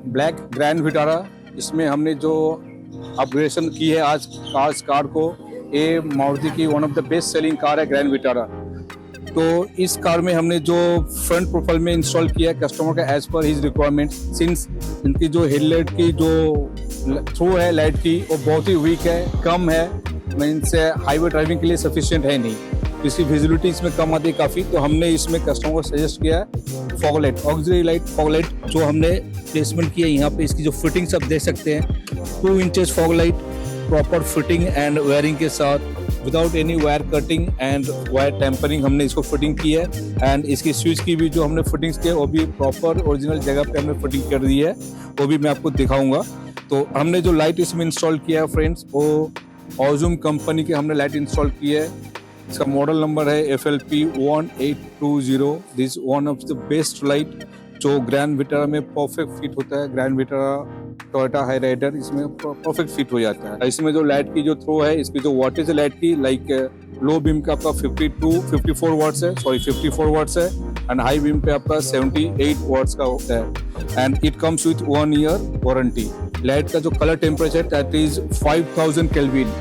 Black grand Vitara. इसमें हमने जो अपग्रेडेशन की है आज कार को, ये मारुति की one of the best selling car है ग्रैंड विटारा। तो इस कार में हमने जो फ्रंट प्रोफाइल में इंस्टॉल किया है कस्टमर का as per his requirement, since इनकी जो हेडलाइट की जो थ्रो है लाइट की वो बहुत ही वीक है, कम है, मीन्स हाईवे ड्राइविंग के लिए सफिशिएंट है नहीं, इसकी विजिबिलिटी इसमें कम आती है काफ़ी। तो हमने इसमें कस्टमर को सजेस्ट किया है fog light, auxiliary light fog light, जो हमने प्लेसमेंट किया है यहाँ पे। इसकी जो फिटिंग्स आप देख सकते हैं, 2 inches fog light, proper fitting and wiring के साथ, without any wire cutting and wire tampering हमने इसको फिटिंग की है। एंड इसकी स्विच की भी जो हमने फिटिंग्स की है वो भी प्रॉपर ओरिजिनल जगह पे हमने फिटिंग कर दी है, वो भी मैं आपको दिखाऊंगा। तो हमने जो लाइट इसमें इंस्टॉल किया है फ्रेंड्स, वो ऑजूम कंपनी की हमने लाइट इंस्टॉल की है। इसका मॉडल नंबर है FLP 1820। This one of the best light जो ग्रैंड विटारा में परफेक्ट फिट होता है। Grand Vitara Toyota Hyryder इसमें परफेक्ट फिट हो जाता है। इसमें जो लाइट की जो थ्रो है, इसकी जो वाटेज है लाइट की, लाइक लो बीम का आपका 54 वाट्स है, 54 वाट्स है, एंड हाई बीम पे आपका 78 वाट्स का होता है। And it comes with 1 year warranty. Light का जो colour temperature that is 5000 kelvin,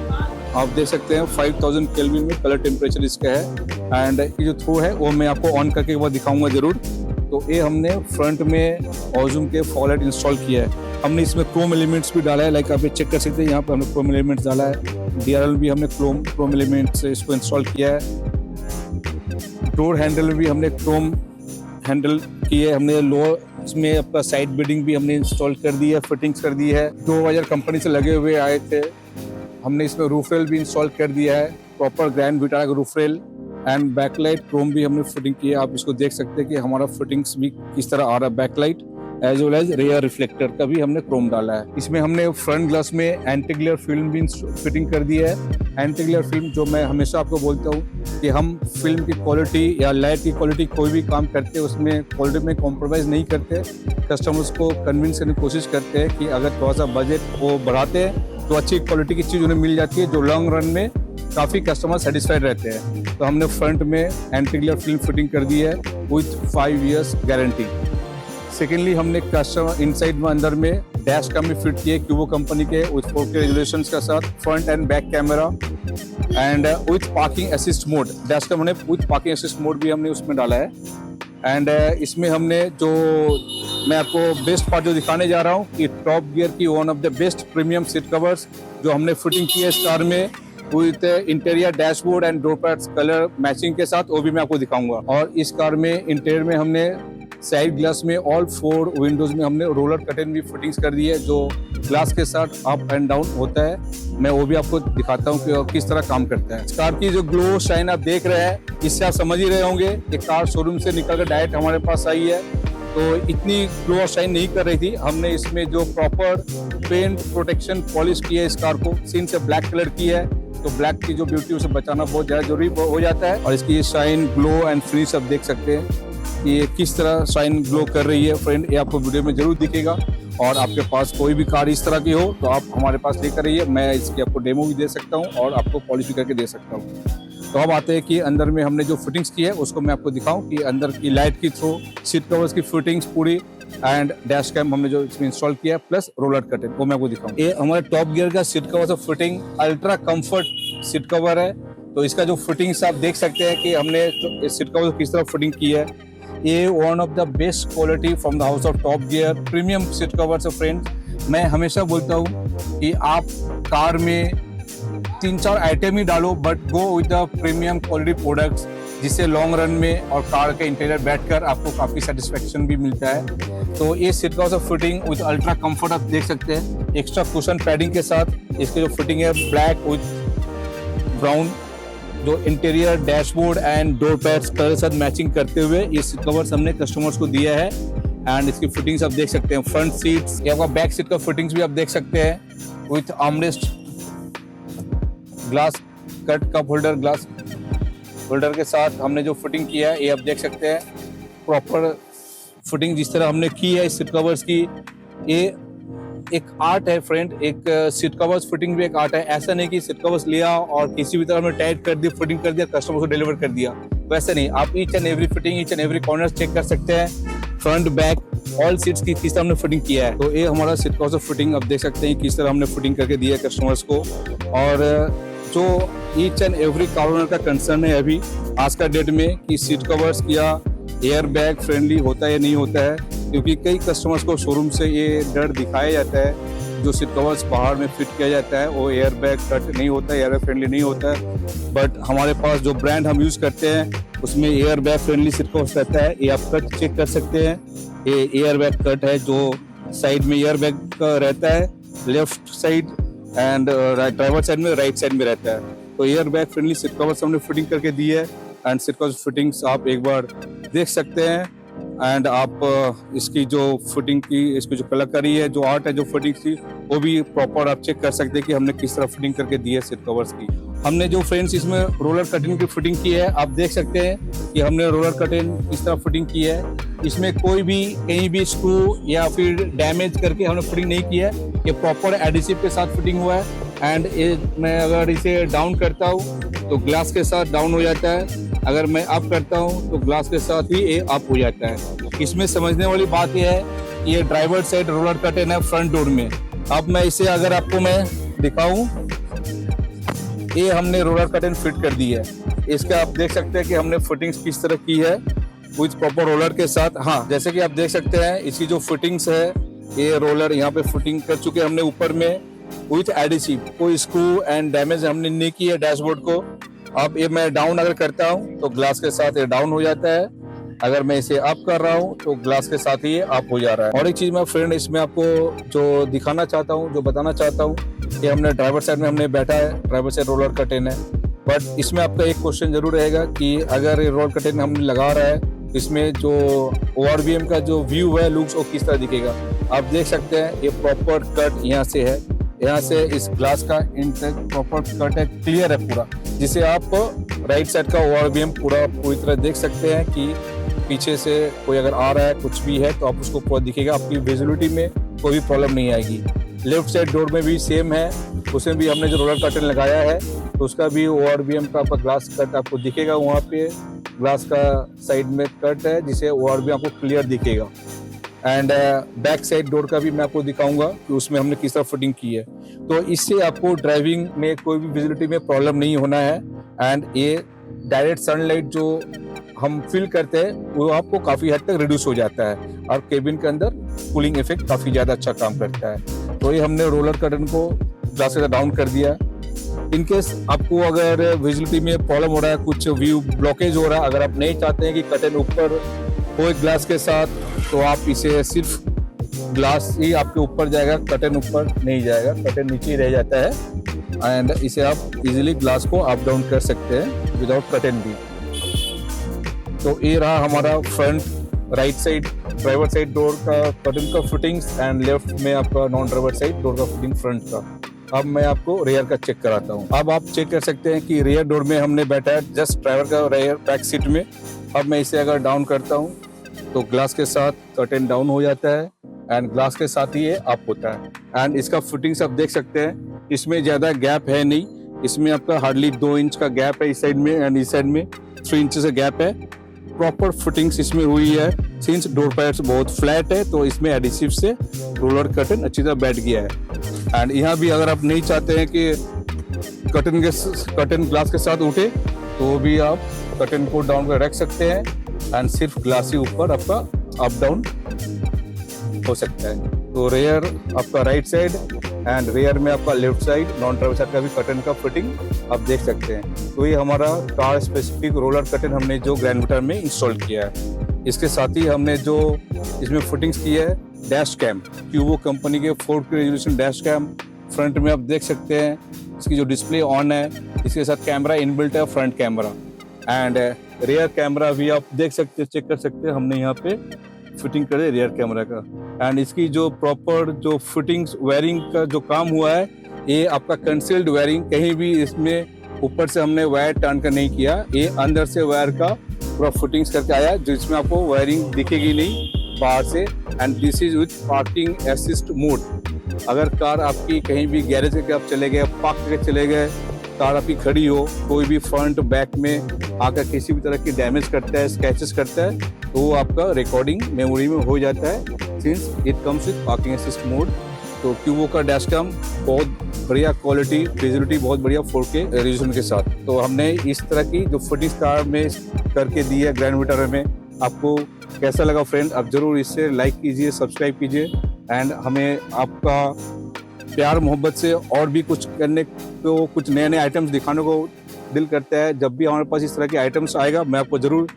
आप देख सकते हैं 5000 केल्विन में कलर टेम्परेचर इसका है। एंड ये जो थ्रो है वो मैं आपको ऑन करके एक बार दिखाऊंगा जरूर। तो ये हमने फ्रंट में ऑजूम के फॉग लाइट इंस्टॉल किया है। हमने इसमें क्रोम एलिमेंट्स भी डाला है, लाइक आप ये चेक कर सकते हैं, यहाँ पे हमने क्रोम एलिमेंट्स डाला है। DRL भी हमने क्रोम एलिमेंट्स से इसको इंस्टॉल किया है। डोर हैंडल में भी हमने क्रोम हैंडल किए, हमने लो इसमें आपका साइड बीडिंग भी हमने इंस्टॉल कर दी है, फिटिंग्स कर दी है। 2000 कंपनी से लगे हुए आए थे। हमने इसमें रूफ रेल भी इंस्टॉल कर दिया है, प्रॉपर ग्रैंड विटारा का roof rail, and backlight chrome भी हमने फिटिंग किया है। आप इसको देख सकते हैं कि हमारा फिटिंग्स भी किस तरह आ रहा है। Backlight as well as rear reflector का भी हमने क्रोम डाला है। इसमें हमने फ्रंट ग्लास में एंटी ग्लेयर फिल्म भी फिटिंग कर दी है। एंटी ग्लेयर फिल्म, जो मैं हमेशा आपको बोलता हूँ कि हम फिल्म की क्वालिटी या लाइट की क्वालिटी कोई भी काम करते हैं उसमें क्वालिटी में कॉम्प्रोमाइज़ नहीं करते। कस्टमर्स को कन्विंस करने की कोशिश करते हैं कि अगर थोड़ा सा बजट वो बढ़ाते हैं तो अच्छी क्वालिटी की चीज़ उन्हें मिल जाती है, जो लॉन्ग रन में काफ़ी कस्टमर सेटिस्फाइड रहते हैं। तो हमने फ्रंट में एंटी ग्लेयर फिल्म फिटिंग कर दी है विथ 5 इयर्स गारंटी। सेकेंडली हमने कस्टमर इनसाइड में अंदर में डैश कैम भी फिट किए क्यूबो कंपनी के विथ 4K रेजोल्यूशंस के साथ, front and back camera, and with parking assist mode. Dash cam हमने विथ पार्किंग असिस्ट मोड भी हमने उसमें डाला है। एंड इसमें हमने जो मैं आपको बेस्ट पार्ट जो दिखाने जा रहा हूँ कि टॉप गियर की one of the best premium seat covers जो हमने फिटिंग की है इस कार में with interior dashboard and door pads colour matching के साथ, वो भी मैं आपको दिखाऊंगा। और इस कार में इंटीरियर में हमने साइड ग्लास में ऑल 4 विंडोज में हमने रोलर कर्टेन भी फिटिंग्स कर दी है, जो ग्लास के साथ अप एंड डाउन होता है। मैं वो भी आपको दिखाता हूँ कि किस तरह काम करता है। इस कार की जो ग्लो शाइन आप देख रहे हैं, इससे आप समझ ही रहे होंगे कि कार शोरूम से निकल कर डायरेक्ट हमारे पास आई है। तो इतनी ग्लो और शाइन नहीं कर रही थी। हमने इसमें जो प्रॉपर पेंट प्रोटेक्शन पॉलिश की है इस कार को, सीन से ब्लैक कलर की है, तो ब्लैक की जो ब्यूटी उसे बचाना बहुत ज़्यादा जरूरी हो जाता है। और इसकी शाइन, ग्लो एंड फिनिश आप देख सकते हैं ये किस तरह शाइन ग्लो कर रही है फ्रेंड, ये आपको वीडियो में जरूर दिखेगा। और आपके पास कोई भी कार इस तरह की हो तो आप हमारे पास लेकर आइए, मैं इसकी आपको डेमो भी दे सकता हूँ और आपको पॉलिश भी करके दे सकता हूँ। तो अब आते हैं कि अंदर में हमने जो फिटिंग्स की है उसको मैं आपको दिखाऊं कि अंदर की लाइट की थ्रो, सीट कवर्स की फिटिंग्स पूरी, एंड डैश कैम हमने जो इसमें इंस्टॉल किया प्लस रोलर कर्टेन, वो मैं आपको दिखाऊं। ये हमारे टॉप गियर का सीट कवर से fitting ultra comfort seat cover है। तो इसका जो फिटिंग्स आप देख सकते हैं कि हमने इस सीट कवर किस तरह फिटिंग की है। ये one of the best quality from the house of top gear premium seat cover से फ्रेंड्स। मैं हमेशा बोलता हूँ कि आप कार में 3-4 आइटम ही डालो, but go with the premium quality products, जिससे लॉन्ग रन में और कार के इंटीरियर बैठकर आपको काफ़ी सेटिस्फेक्शन भी मिलता है। तो ये seat cover of fitting with ultra comfort आप देख सकते हैं, एक्स्ट्रा कुशन पैडिंग के साथ। इसकी जो फिटिंग है ब्लैक विद ब्राउन, जो interior dashboard and door pads colour के साथ मैचिंग करते हुए ये सीट कवर्स हमने कस्टमर्स को दिया है। एंड इसकी फिटिंग्स आप देख सकते हैं, फ्रंट सीट्स या आपका बैक सीट का फिटिंग्स भी आप देख सकते हैं with armrest, glass cut cup holder, glass holder के साथ हमने जो फिटिंग किया है ये आप देख सकते हैं। प्रॉपर फिटिंग जिस तरह हमने की है इस सीट कवर्स की, ये एक आर्ट है फ्रेंड। एक सीट कवर्स फिटिंग भी एक आर्ट है। ऐसा नहीं कि सीट कवर्स लिया और किसी भी तरह हमने टाइट कर दी, फिटिंग कर दिया, कस्टमर को डिलीवर कर दिया, वैसे नहीं। आप each and every fitting, each and every corner check कर सकते हैं। फ्रंट बैक ऑल सीट्स की किस तरह हमने फिटिंग किया है। तो ये हमारा सीट कवर्स फिटिंग आप देख सकते हैं किस तरह हमने फिटिंग करके दिया है कस्टमर्स को। और जो each and every car owner का कंसर्न है अभी आज का डेट में कि सीट कवर्स क्या एयर बैग फ्रेंडली होता है या नहीं होता है, क्योंकि कई कस्टमर्स को शोरूम से ये डर दिखाया जाता है जो सीट कवर्स बाहर में फिट किया जाता है वो एयर बैग कट नहीं होता है, एयर बैग फ्रेंडली नहीं होता है। बट हमारे पास जो ब्रांड हम यूज़ करते हैं उसमें air bag friendly seat covers रहता है। ये आप कट चेक कर सकते हैं, ये एयर बैग कट है जो साइड में एयर बैग का रहता है, left side and driver side में राइट साइड में रहता है। तो air bag friendly seat covers हमने फिटिंग करके दी है एंड सीट कवर्स फिटिंग्स आप एक बार देख सकते हैं। एंड आप इसकी जो फिटिंग की इसकी जो कलाकारी है जो आर्ट है जो फिटिंग की वो भी प्रॉपर आप चेक कर सकते हैं कि हमने किस तरह फिटिंग करके दी है सीट कवर्स की। हमने जो फ्रेंड्स इसमें रोलर कटिंग की फिटिंग की है आप देख सकते हैं कि हमने रोलर कटिंग किस तरह फिटिंग की है। इसमें कोई भी कहीं भी स्क्रू या फिर डैमेज करके हमने फिटिंग नहीं की है, ये प्रॉपर एडिसिव के साथ फिटिंग हुआ है। एंड मैं अगर इसे डाउन करता हूँ तो ग्लास के साथ डाउन हो जाता है, अगर मैं अप करता हूँ तो ग्लास के साथ ही ये अप हो जाता है। इसमें समझने वाली बात यह है कि ये ड्राइवर साइड रोलर कर्टेन है फ्रंट डोर में। अब मैं इसे अगर आपको मैं दिखाऊं, ये हमने रोलर कर्टेन फिट कर दी है। इसका आप देख सकते हैं कि हमने फिटिंग्स किस तरह की है विथ प्रॉपर रोलर के साथ। हाँ, जैसे कि आप देख सकते हैं इसकी जो फिटिंग्स है ये रोलर यहाँ पे फिटिंग कर चुके हमने ऊपर में विथ एडिसिव, कोई स्क्रू एंड डैमेज हमने नहीं की है डैशबोर्ड को। अब ये मैं डाउन अगर करता हूँ तो ग्लास के साथ ये डाउन हो जाता है, अगर मैं इसे अप कर रहा हूँ तो ग्लास के साथ ही ये अप हो जा रहा है। और एक चीज मैं फ्रेंड इसमें आपको जो दिखाना चाहता हूँ, जो बताना चाहता हूँ कि हमने ड्राइवर साइड में हमने बैठा है, ड्राइवर साइड रोलर कर्टेन है। बट इसमें आपका एक क्वेश्चन जरूर रहेगा कि अगर ये रोलर कर्टेन हमने लगा रहा है इसमें जो ORVM का जो व्यू है लुक्स वो किस तरह दिखेगा। आप देख सकते हैं ये प्रॉपर कट यहाँ से है, यहाँ से इस ग्लास का इंटेक प्रॉपर कट है, क्लियर है पूरा, जिसे आप राइट साइड का ORVM पूरी तरह देख सकते हैं कि पीछे से कोई अगर आ रहा है कुछ भी है तो आप उसको पूरा दिखेगा, आपकी विजिबिलिटी में कोई भी प्रॉब्लम नहीं आएगी। लेफ्ट साइड डोर में भी सेम है, उसमें भी हमने जो रोलर कर्टेन लगाया है तो उसका भी ORVM का आपका ग्लास कट आपको दिखेगा, वहाँ पे ग्लास का साइड में कट है जिसे ORVM आपको क्लियर दिखेगा। एंड बैक साइड डोर का भी मैं आपको दिखाऊंगा कि उसमें हमने किस तरह फिटिंग की है। तो इससे आपको ड्राइविंग में कोई भी विजिबिलिटी में प्रॉब्लम नहीं होना है। एंड ये डायरेक्ट सनलाइट जो हम फील करते हैं वो आपको काफ़ी हद तक रिड्यूस हो जाता है और केबिन के अंदर कूलिंग इफेक्ट काफ़ी ज़्यादा अच्छा काम करता है। तो ये हमने रोलर कर्टेन को ग्लास से डाउन कर दिया। इनकेस आपको अगर विजिबिलिटी में प्रॉब्लम हो रहा है, कुछ व्यू ब्लॉकेज हो रहा है, अगर आप नहीं चाहते हैं कि कर्टेन ऊपर हो एक ग्लास के साथ, तो आप इसे सिर्फ ग्लास ही आपके ऊपर जाएगा, कर्टेन ऊपर नहीं जाएगा, कर्टेन नीचे ही रह जाता है। एंड इसे आप इजीली ग्लास को अप डाउन कर सकते हैं विदाउट कर्टेन भी। तो ये रहा हमारा front right side driver side door का कर्टेन का फिटिंग्स एंड लेफ्ट में आपका नॉन ड्राइवर साइड डोर का फिटिंग फ्रंट का। अब मैं आपको रेयर का चेक कराता हूँ। अब आप चेक कर सकते हैं कि रेयर डोर में हमने बैठा है जस्ट ड्राइवर का रेयर बैक सीट में। अब मैं इसे अगर डाउन करता हूँ तो ग्लास के साथ कर्टेन डाउन हो जाता है एंड ग्लास के साथ ही ये अप होता है। एंड इसका फिटिंग्स आप देख सकते हैं, इसमें ज़्यादा गैप है नहीं, इसमें आपका हार्डली 2 इंच का गैप है इस साइड में एंड इस साइड में 3 इंच का गैप है। प्रॉपर फिटिंग्स इसमें हुई है। सिंस डोर पैड्स बहुत फ्लैट है तो इसमें एडिसिव से रोलर कर्टेन अच्छी तरह बैठ गया है। एंड यहाँ भी अगर आप नहीं चाहते हैं कि कर्टेन ग्लास के साथ उठे तो भी आप कर्टेन को डाउन कर रख सकते हैं एंड सिर्फ ग्लास ही ऊपर आपका अप डाउन हो सकता है। तो रेयर आपका राइट साइड एंड रेयर में आपका left side non driver side का भी कर्टेन का फिटिंग आप देख सकते हैं। तो ये हमारा कार स्पेसिफिक रोलर कर्टेन हमने जो ग्रैंड विटारा में इंस्टॉल किया है। इसके साथ ही हमने जो इसमें फिटिंग्स की है डैश कैम, क्यूबो कंपनी के 4K resolution dash cam front में आप देख सकते हैं। इसकी जो डिस्प्ले ऑन है, इसके साथ कैमरा इनबिल्ट है front camera and rare camera भी आप देख सकते हैं, चेक कर सकते हैं। हमने यहाँ पे फिटिंग करे रियर कैमरा का एंड इसकी जो प्रॉपर जो फिटिंग्स वायरिंग का जो काम हुआ है ये आपका कंसील्ड वायरिंग, कहीं भी इसमें ऊपर से हमने वायर टर्न कर नहीं किया, ये अंदर से वायर का पूरा फिटिंग्स करके आया जिसमें आपको वायरिंग दिखेगी नहीं बाहर से। And this is with parking assist mode. अगर कार आपकी कहीं भी गैरेज करके आप चले गए, पार्क करके चले गए, कार आपकी खड़ी हो, कोई भी फ्रंट बैक में आकर किसी भी तरह की डैमेज करता है, स्क्रैचेस करता है, तो वो आपका रिकॉर्डिंग मेमोरी में हो जाता है since it comes with parking assist mode. तो क्यूबो का डैश कैम बहुत बढ़िया क्वालिटी, विजिबिलिटी बहुत बढ़िया 4K रेजोल्यूशन के साथ। तो हमने इस तरह की जो फुटेज कार में करके दी है ग्रैंड विटारा में। आपको कैसा लगा फ्रेंड? आप जरूर इससे लाइक कीजिए, सब्सक्राइब कीजिए एंड हमें आपका प्यार मोहब्बत से और भी कुछ करने को, कुछ नए नए आइटम्स दिखाने को दिल करता है। जब भी हमारे पास इस तरह के आइटम्स आएगा मैं आपको जरूर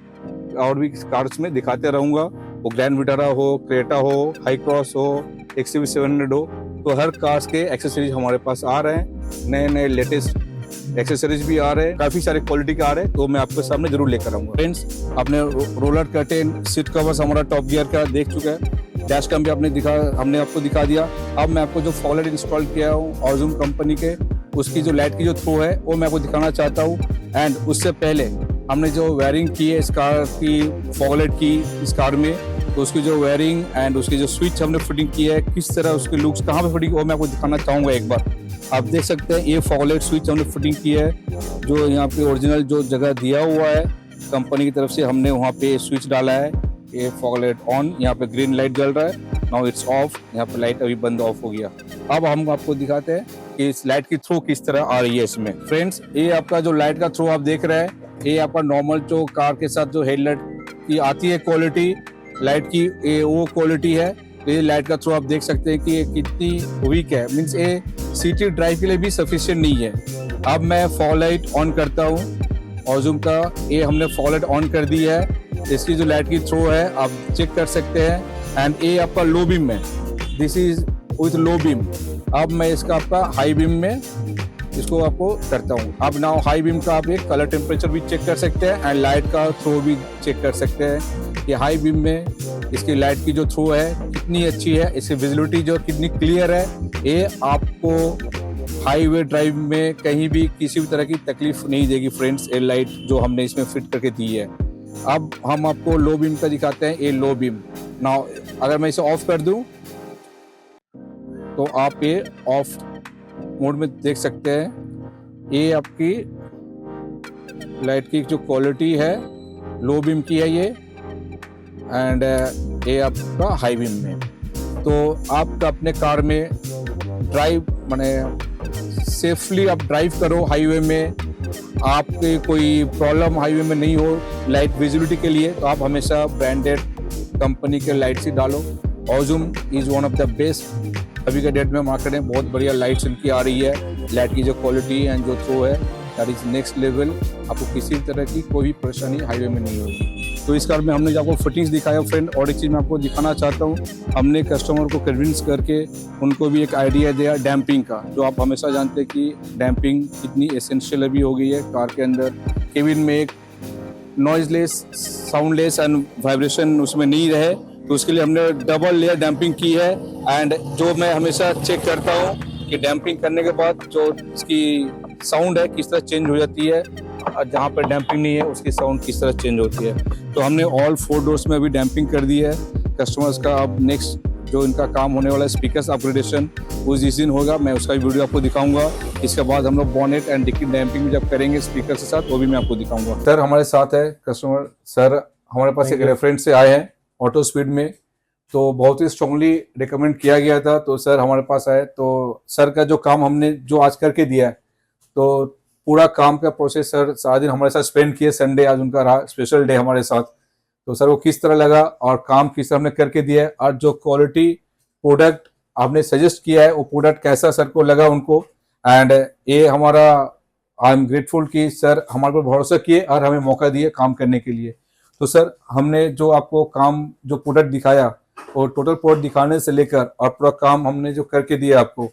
और भी कार्स में दिखाते रहूँगा। वो ग्रैंड विटारा हो, क्रेटा हो, हाई क्रॉस हो, XUV 700 हो, तो हर कार्स के एक्सेसरीज हमारे पास आ रहे हैं। नए नए लेटेस्ट एक्सेसरीज भी आ रहे हैं, काफ़ी सारे क्वालिटी के आ रहे हैं, तो मैं आपके सामने जरूर लेकर आऊँगा। फ्रेंड्स, आपने रोलर कर्टेन, सीट कवर्स हमारा टॉप गियर का देख चुका है। डैश कैम भी हमने आपको दिखा दिया। अब मैं आपको जो फॉगलाइट इंस्टॉल किया हूँ ऑजूम कंपनी के, उसकी जो लाइट की जो थ्रो है वो मैं आपको दिखाना चाहता हूँ। एंड उससे पहले हमने जो वायरिंग की है इस कार की, फॉगलाइट की इस कार में, तो उसकी जो वायरिंग एंड उसकी जो स्विच हमने फिटिंग की है, किस तरह उसके लुक्स कहाँ पे फिटिंग, वो मैं आपको दिखाना चाहूँगा एक बार। आप देख सकते हैं ये फॉगलाइट स्विच हमने फिटिंग की है, जो यहाँ पे ओरिजिनल जो जगह दिया हुआ है कंपनी की तरफ से, हमने वहाँ पे स्विच डाला है। ये फॉगलाइट ऑन, यहाँ पे ग्रीन लाइट जल रहा है, नाउ इट्स ऑफ, यहाँ पे लाइट अभी बंद ऑफ हो गया। अब हम आपको दिखाते हैं कि इस लाइट की थ्रो किस तरह आ रही है इसमें। फ्रेंड्स, ये आपका जो लाइट का थ्रो आप देख रहे हैं, ये आपका नॉर्मल जो कार के साथ जो हेडलाइट की आती है क्वालिटी लाइट की, ये वो क्वालिटी है। ये लाइट का थ्रो आप देख सकते हैं कि ये कितनी वीक है, मीन्स ये सिटी ड्राइव के लिए भी सफिशिएंट नहीं है। अब मैं फॉगलाइट ऑन करता हूँ ऑजूम का, ये हमने फॉगलाइट ऑन कर दी है। इसकी जो लाइट की थ्रो है आप चेक कर सकते हैं एंड ये आपका लो बीम में, this is with low beam. अब मैं इसका आपका हाई बीम में इसको आपको करता हूँ। अब नाउ हाई बीम का आप एक कलर टेम्परेचर भी चेक कर सकते हैं एंड लाइट का थ्रो भी चेक कर सकते हैं कि हाई बीम में इसकी लाइट की जो थ्रो है कितनी अच्छी है, इसकी विजिबिलिटी जो कितनी क्लियर है। ये आपको हाईवे ड्राइव में कहीं भी किसी भी तरह की तकलीफ नहीं देगी फ्रेंड्स, ये लाइट जो हमने इसमें फिट करके दी है। अब हम आपको लो बीम का दिखाते हैं, ये लो बीम। नाउ अगर मैं इसे ऑफ कर दूं तो आप ये ऑफ मोड में देख सकते हैं। ये आपकी लाइट की जो क्वालिटी है लो बीम की है ये, एंड ये आपका हाई बीम में। तो आपका अपने कार में ड्राइव माने सेफली आप ड्राइव करो हाईवे में, आपके कोई प्रॉब्लम हाईवे में नहीं हो लाइट विजिबिलिटी के लिए, तो आप हमेशा ब्रांडेड कंपनी के लाइट्स ही डालो। ऑजूम is one of the best अभी के डेट में मार्केट में, बहुत बढ़िया लाइट्स इनकी आ रही है। लाइट की जो क्वालिटी एंड जो थ्रो है दैट इज नेक्स्ट लेवल, आपको किसी भी तरह की कोई परेशानी हाईवे में नहीं होगी। तो इस कार में हमने जो आपको फिटिंग्स दिखाया फ्रेंड, और एक चीज़ मैं आपको दिखाना चाहता हूँ, हमने कस्टमर को कन्विंस करके उनको भी एक आइडिया दिया डैम्पिंग का, जो आप हमेशा जानते हैं कि डैम्पिंग कितनी एसेंशियल अभी हो गई है कार के अंदर। केबिन में एक नॉइजलेस, साउंडलेस एंड वाइब्रेशन उसमें नहीं रहे, तो उसके लिए हमने डबल लेयर डैम्पिंग की है। एंड जो मैं हमेशा चेक करता हूँ कि डैम्पिंग करने के बाद जो इसकी साउंड है किस तरह चेंज हो जाती है, और जहाँ पर डैम्पिंग नहीं है उसकी साउंड किस तरह चेंज होती है। तो हमने ऑल 4 डोर्स में भी डैम्पिंग कर दी है कस्टमर्स का। अब नेक्स्ट जो इनका काम होने वाला है स्पीकर्स अपग्रेडेशन, वो जिस दिन होगा मैं उसका भी वीडियो आपको दिखाऊंगा। इसके बाद हम लोग बॉनेट एंड डिक्की डैम्पिंग भी जब करेंगे स्पीकर के साथ, वो भी मैं आपको दिखाऊंगा। सर हमारे साथ है कस्टमर, सर हमारे पास एक रेफरेंस से आए हैं ऑटो स्पीड में, तो बहुत ही स्ट्रांगली रिकमेंड किया गया था, तो सर हमारे पास आए। तो सर का जो काम हमने जो आज करके दिया है, तो पूरा काम का प्रोसेस सर सारा दिन हमारे साथ स्पेंड किए, संडे आज उनका रहा स्पेशल डे हमारे साथ। तो सर वो किस तरह लगा और काम किस तरह हमने करके दिया है, और जो क्वालिटी प्रोडक्ट आपने सजेस्ट किया है वो प्रोडक्ट कैसा सर को लगा उनको। एंड ये हमारा आई एम ग्रेटफुल कि सर हमारे पर भरोसा किए और हमें मौका दिए काम करने के लिए। तो सर हमने जो आपको काम जो प्रोडक्ट दिखाया, और टोटल प्रोडक्ट दिखाने से लेकर और पूरा काम हमने जो करके दिया आपको,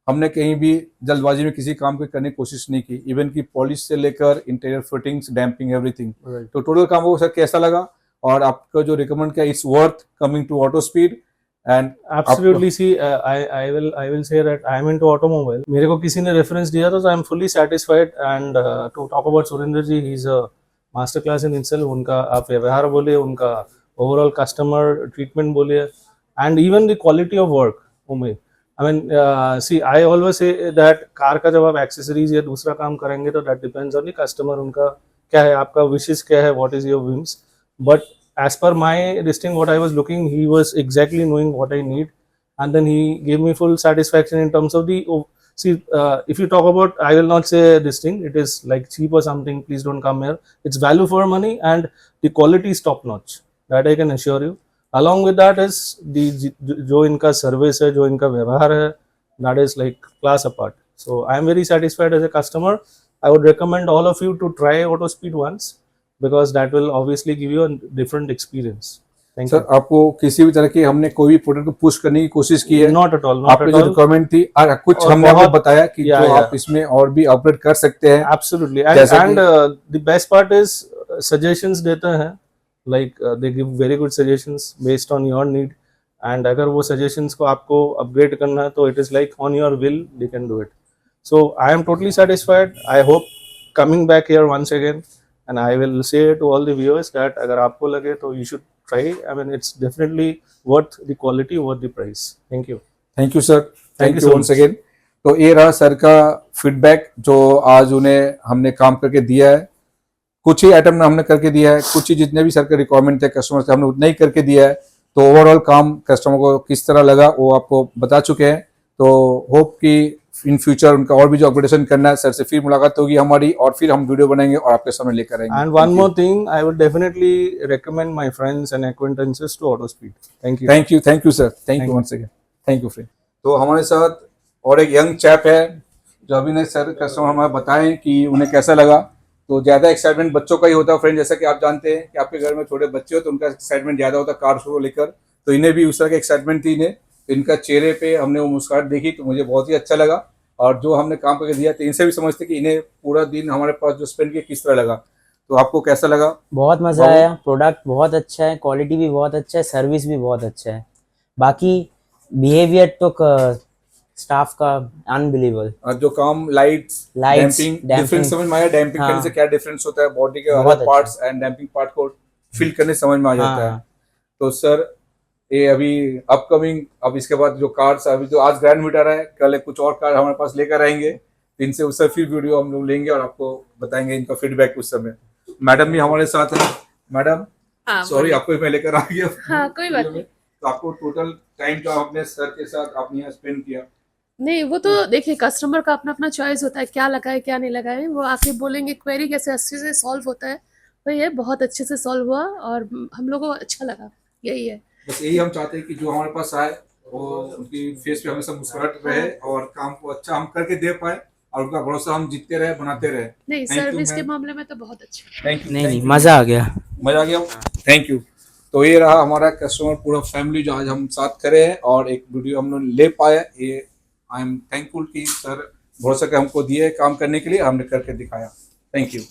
हमने कहीं भी जल्दबाजी में किसी काम को करने की कोशिश नहीं की, इवन की पॉलिश से लेकर इंटीरियर फिटिंग्स, डैम्पिंग, एवरीथिंग। तो टोटल काम को सर कैसा लगा और आपका जो रिकमेंड किया, it's worth coming to AutoSpeed? And Absolutely, see, I will say that I am into automobile. मेरे को किसी ने रेफरेंस दिया था, तो I am fully satisfied. And to talk about Surendra ji, he is a master class in himself. उनका आप व्यवहार बोलिए, उनका overall customer treatment बोलिए, and even the quality of work. I mean, see, I always say that car का जब आप accessories या दूसरा काम करेंगे तो that depends on the customer, उनका क्या है, आपका wishes क्या है, what is your whims. But as per my this thing what I was looking, he was exactly knowing what I need, and then he gave me full satisfaction in terms of the if you talk about, I will not say this thing it is like cheap or something, please don't come here. It's value for money and the quality is top notch, that I can assure you. Along with that is the जो इनका service है, जो इनका व्यवहार है, that is like class apart. So I am very satisfied as a customer. I would recommend all of you to try AutoSpeed once, because that will obviously give you a different experience. Thank sir आपको किसी भी तरह की हमने कोई भी product को push करने की कोशिश की है? you. Not at all. Not आपने at जो all. रिक्वायरमेंट थी कुछ और हमने आपको बहुत- बताया कि या, जो या। आप इसमें और भी अपग्रेड कर सकते हैं। Absolutely. And, जैसे and the best part is suggestions देते हैं, like they give very good suggestions based on your need. And अगर वो suggestions को आपको upgrade करना है तो it is like on your will they can do it. So I am totally satisfied. I hope coming back here once again, and I will say to all the viewers that अगर आपको लगे तो you should try. I mean it's definitely worth the quality, worth the price. Thank you. Thank you sir, thank you you so once again. तो ये रहा sir का feedback जो आज उन्हें हमने काम करके दिया है। कुछ ही आइटम हमने करके दिया है, कुछ ही जितने भी सर के रिक्वायरमेंट थे कस्टमर से हमने उतना ही करके दिया है। तो ओवरऑल काम कस्टमर को किस तरह लगा वो आपको बता चुके हैं। तो होप कि इन फ्यूचर उनका और भी जो अपग्रेडेशन करना है सर से फिर मुलाकात होगी हमारी, और फिर हम वीडियो बनाएंगे और आपके सामने लेकर आएंगे। And one more thing, I would definitely recommend my friends and acquaintances to AutoSpeed. Thank you. Thank you sir, thank you once again, thank you friend. तो हमारे साथ और एक यंग चैप है जो अभी ने सर कस्टमर हमें बताएं कि उन्हें कैसा लगा। तो ज़्यादा एक्साइटमेंट बच्चों का ही होता है फ्रेंड, जैसा कि आप जानते हैं कि आपके घर में छोटे बच्चे हो तो उनका एक्साइटमेंट ज़्यादा होता है कार को लेकर। तो इन्हें भी उस तरह की एक्साइटमेंट थी इन्हें। तो इनका चेहरे पे हमने वो मुस्कुराहट देखी तो मुझे बहुत ही अच्छा लगा, और जो हमने काम करके दिया तो इनसे भी समझते कि इन्हें पूरा दिन हमारे पास जो स्पेंड किया किस तरह लगा। तो आपको कैसा लगा? बहुत मजा आया, प्रोडक्ट बहुत अच्छा है, क्वालिटी भी बहुत अच्छा है, सर्विस भी बहुत अच्छा है। बाकी बिहेवियर तो स्टाफ का अनबिलीवेबल। और जो काम लाइट्स डैम्पिंग डिफरेंस समझ में आया। डैम्पिंग करने से क्या डिफरेंस होता है बॉडी के बहुत other parts and damping part को फील करने से समझ में आ जाता है। हाँ। तो सर ये अभी अपकमिंग, अब इसके बाद जो कार्स अभी जो आज ग्रैंड विटारा है, कल कुछ और कार हमारे पास लेकर आएंगे। इनसे उससे फिर वीडियो हम लोग लेंगे और आपको बताएंगे इनका फीडबैक उस समय। मैडम भी हमारे साथ है। मैडम सॉरी आपको मैं लेकर आ गया। हाँ कोई बात नहीं। तो आपको टोटल टाइम जो आपने सर के साथ आपने यहाँ स्पेंड किया? नहीं वो तो देखिए कस्टमर का अपना अपना चॉइस होता है, क्या लगाए क्या नहीं लगाए। वो आके बोलेंगे क्वेरी कैसे अच्छे से सॉल्व होता है, तो ये बहुत अच्छे से सॉल्व हुआ और हम लोगों को अच्छा लगा, यही है। बस यही हम चाहते हैं कि जो हमारे पास आए वो उनकी फेस पे हमेशा मुस्कुराहट रहे और काम को अच्छा हम करके दे पाए और उनका भरोसा हम जीतते रहे, बनाते रहे। नहीं Thank you, सर्विस के ma'am. मामले में तो बहुत अच्छा। Thank you. नहीं मजा आ गया। मजा आ गया, थैंक यू। तो ये रहा हमारा कस्टमर पूरा फैमिली जो आज हम साथ करे हैं और एक वीडियो हम लोग ले पाए। ये आई एम थैंकफुल कि सर भरोसा के हमको दिए काम करने के लिए, हमने करके दिखाया। Thank you.